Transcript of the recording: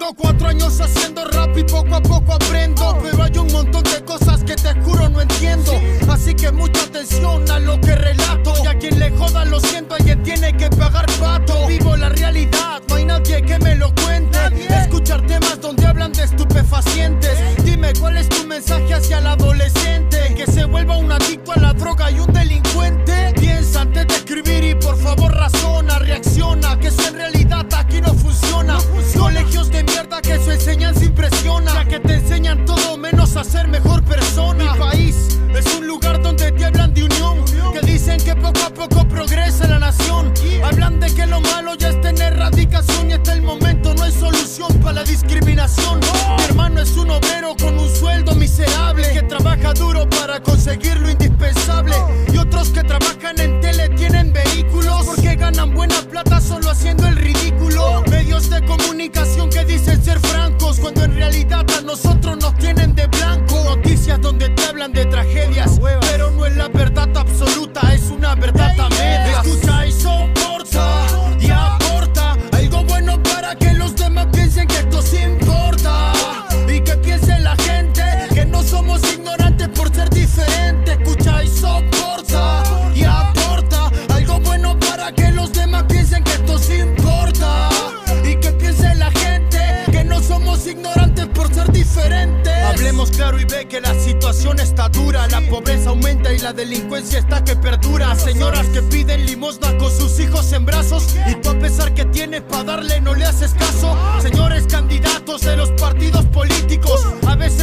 Llevo 4 años haciendo rap y poco a poco aprendo, pero hay un montón de cosas que te juro no entiendo. Así que mucha atención a lo que relato, y a quien le joda lo siento, alguien tiene que pagar pato. Vivo la realidad, no hay nadie que me lo cuente. Escuchar temas donde hablan de estupefacientes. Dime cuál es tu mensaje hacia el adolescente, que se vuelva un adicto a la droga y un delincuente. Piensa antes de escribir y por favor razona, reacciona, que eso en realidad aquí no funciona. Colegios de mierda que su enseñanza impresiona, ya que te enseñan todo menos a ser mejor persona. Mi país es un lugar donde te hablan de unión, que dicen que poco a poco progresa la nación. Hablan de que lo malo ya es tener erradicación, y hasta el momento no hay solución para la discriminación. Mi hermano es un obrero con un sueldo miserable, que trabaja duro para conseguir lo indispensable. Y otros que trabajan en tele tienen vehículos, porque ganan buena plata solo haciendo el ridículo. Medios de comunicación que dicen ser francos, cuando en realidad a nosotros nos tienen de blanco. Noticias donde te hablan de tragedias, pero no es la verdad absoluta, es una verdad a medias. Escucha y soporta y aporta algo bueno para que los demás piensen que esto sí importa, y que piense la gente que no somos ignorantes por ser diferentes. Escucha y soporta y aporta algo bueno para que los demás piensen que esto sí importa, y que piense la gente que no somos ignorantes por ser diferentes. Hablemos claro y ve que la situación está dura, la pobreza aumenta y la delincuencia está que perdura. Señoras que piden limosna con sus hijos en brazos, y tú a pesar que tienes para darle no le haces caso. Señores candidatos de los partidos políticos, a veces